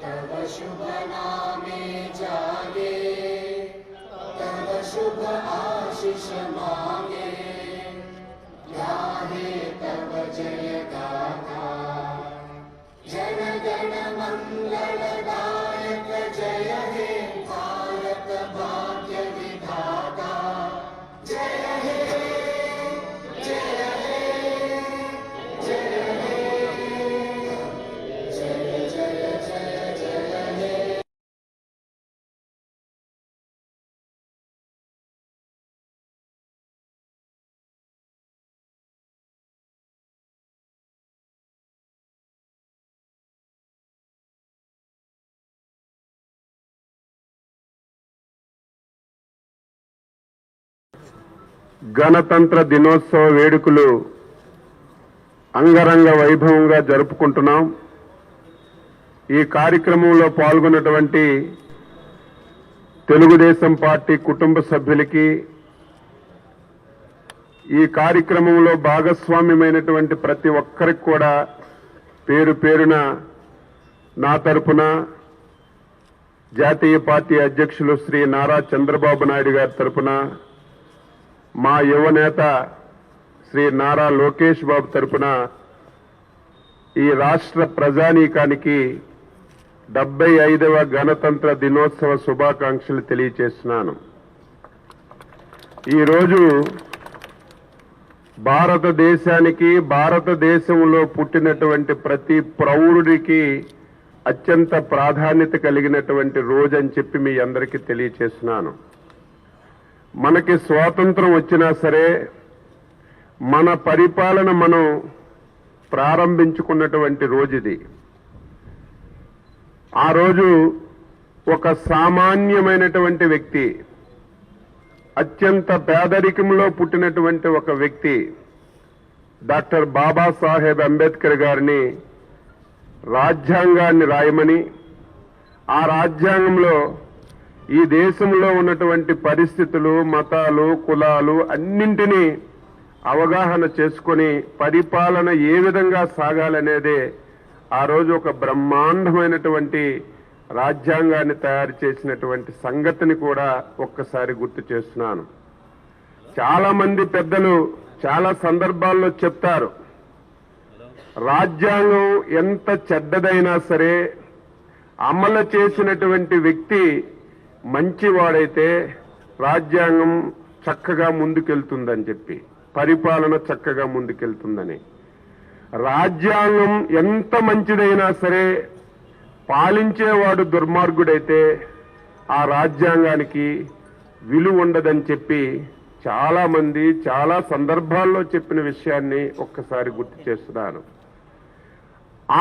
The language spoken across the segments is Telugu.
तव शुभ नामे जागे, तव शुभ आशीष मांगे, गाहे तव जय गाथा। जन गण मंगलदायक जय हे भारत भाग्य विधाता। जय हे जय हे जय हे जय जय जय जय हे। గణతంత్ర దినోత్సవ వేడుకలు అంగరంగ వైభవంగా జరుపుకుంటున్నాం. ఈ కార్యక్రమంలో పాల్గొన్నటువంటి తెలుగుదేశం పార్టీ కుటుంబ సభ్యులకి, ఈ కార్యక్రమంలో భాగస్వామ్యమైనటువంటి ప్రతి ఒక్కరికి కూడా పేరు పేరున నా తరపున జాతీయ పార్టీ అధ్యక్షులు శ్రీ నారా చంద్రబాబు నాయుడు గారి తరపున, మా యువనేత శ్రీ నారా లోకేష్ బాబు తరపున ఈ రాష్ట్ర ప్రజానీకానికి 75వ గణతంత్ర దినోత్సవ శుభాకాంక్షలు తెలియజేస్తున్నాను. ఈరోజు భారతదేశానికి, భారతదేశంలో పుట్టినటువంటి ప్రతి ప్రౌఢుడికి అత్యంత ప్రాధాన్యత కలిగినటువంటి రోజు అని చెప్పి మీ అందరికీ తెలియజేస్తున్నాను. మనకి స్వాతంత్రం వచ్చినా సరే మన పరిపాలన మనం ప్రారంభించుకున్నటువంటి రోజు ఇది. ఆ రోజు ఒక సామాన్యమైనటువంటి వ్యక్తి, అత్యంత పేదరికంలో పుట్టినటువంటి ఒక వ్యక్తి డాక్టర్ బాబాసాహెబ్ అంబేద్కర్ గారిని రాజ్యాంగాన్ని రాయమని, ఆ రాజ్యాంగంలో ఈ దేశంలో ఉన్నటువంటి పరిస్థితులు, మతాలు, కులాలు అన్నింటినీ అవగాహన చేసుకొని పరిపాలన ఏ విధంగా సాగాలనేదే ఆ రోజు ఒక బ్రహ్మాండమైనటువంటి రాజ్యాంగాన్ని తయారు చేసినటువంటి సంగతిని కూడా ఒక్కసారి గుర్తు చేస్తున్నాను. చాలా మంది పెద్దలు చాలా సందర్భాల్లో చెప్తారు, రాజ్యాంగం ఎంత చెడ్డదైనా సరే అమలు చేసినటువంటి వ్యక్తి మంచివాడైతే రాజ్యాంగం చక్కగా ముందుకెళ్తుందని చెప్పి, పరిపాలన చక్కగా ముందుకెళ్తుందని. రాజ్యాంగం ఎంత మంచిదైనా సరే పాలించేవాడు దుర్మార్గుడైతే ఆ రాజ్యాంగానికి విలువ ఉండదని చెప్పి చాలా మంది చాలా సందర్భాల్లో చెప్పిన విషయాన్ని ఒక్కసారి గుర్తు చేస్తున్నాను.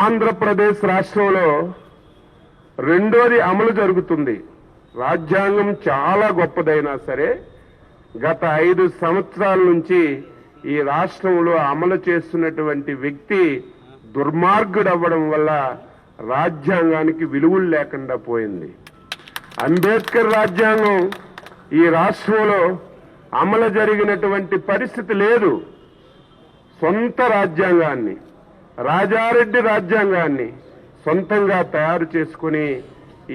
ఆంధ్రప్రదేశ్ రాష్ట్రంలో రెండోది అమలు జరుగుతుంది. రాజ్యాంగం చాలా గొప్పదైనా సరే గత 5 సంవత్సరాల నుంచి ఈ రాష్ట్రంలో అమలు చేస్తున్నటువంటి వ్యక్తి దుర్మార్గుడవ్వడం వల్ల రాజ్యాంగానికి విలువలు లేకుండా పోయింది. అంబేద్కర్ రాజ్యాంగం ఈ రాష్ట్రంలో అమలు జరిగినటువంటి పరిస్థితి లేదు. సొంత రాజ్యాంగాన్ని, రాజారెడ్డి రాజ్యాంగాన్ని సొంతంగా తయారు చేసుకుని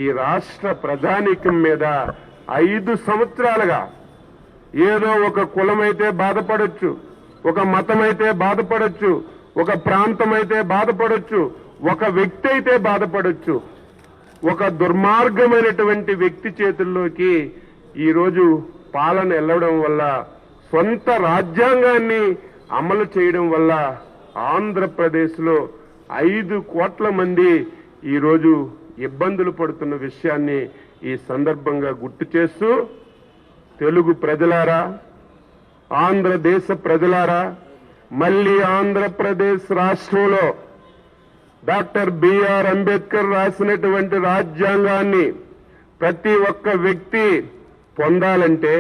ఈ రాష్ట్ర ప్రజానీకం మీద 5 సంవత్సరాలుగా ఏదో ఒక కులమైతే బాధపడొచ్చు, ఒక మతమైతే బాధపడొచ్చు, ఒక ప్రాంతమైతే బాధపడొచ్చు, ఒక వ్యక్తి అయితే బాధపడొచ్చు, ఒక దుర్మార్గమైనటువంటి వ్యక్తి చేతుల్లోకి ఈరోజు పాలన వెళ్ళడం వల్ల, సొంత రాజ్యాంగాన్ని అమలు చేయడం వల్ల ఆంధ్రప్రదేశ్లో 5 కోట్ల మంది ఈరోజు ఇబ్బందులు పడుతున్న విషయాన్ని ఈ సందర్భంగా గుర్తు చేస్తూ, తెలుగు ప్రజలారా, ఆంధ్రదేశ ప్రజలారా, మళ్ళీ ఆంధ్రప్రదేశ్ రాష్ట్రంలో డాక్టర్ బిఆర్ అంబేద్కర్ రాసినటువంటి రాజ్యాంగాన్ని ప్రతి ఒక్క వ్యక్తి పొందాలంటే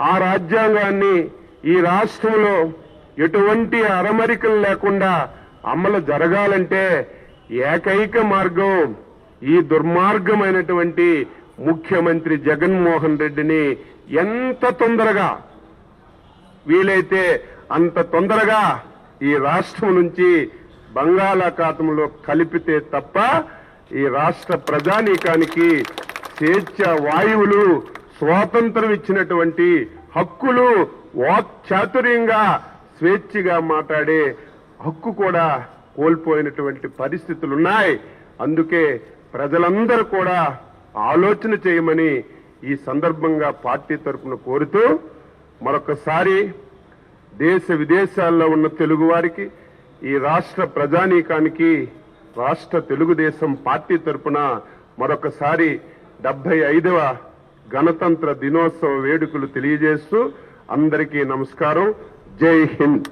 ఆ రాజ్యాంగాన్ని ఈ రాష్ట్రంలో ఎటువంటి అరమరికలు లేకుండా అమలు జరగాలంటే ఏకైక మార్గం ఈ దుర్మార్గమైనటువంటి ముఖ్యమంత్రి జగన్మోహన్ రెడ్డిని ఎంత తొందరగా వీలైతే అంత తొందరగా ఈ రాష్ట్రం నుంచి బంగాళాఖాతంలో కలిపితే తప్ప ఈ రాష్ట్ర ప్రజానీకానికి స్వేచ్ఛ వాయువులు స్వాతంత్రం ఇచ్చినటువంటి హక్కులు వాక్ చాతుర్యంగా స్వేచ్ఛగా మాట్లాడే హక్కు కూడా కోల్పోయినటువంటి పరిస్థితులున్నాయి. అందుకే ప్రజలందరూ కూడా ఆలోచన చేయమని ఈ సందర్భంగా పార్టీ తరఫున కోరుతూ మరొకసారి దేశ విదేశాల్లో ఉన్న తెలుగు వారికి ఈ రాష్ట్ర ప్రజానీకానికి రాష్ట్ర తెలుగుదేశం పార్టీ తరఫున మరొకసారి 75వ గణతంత్ర దినోత్సవ వేడుకలు తెలియజేస్తూ అందరికీ నమస్కారం. జై హింద్.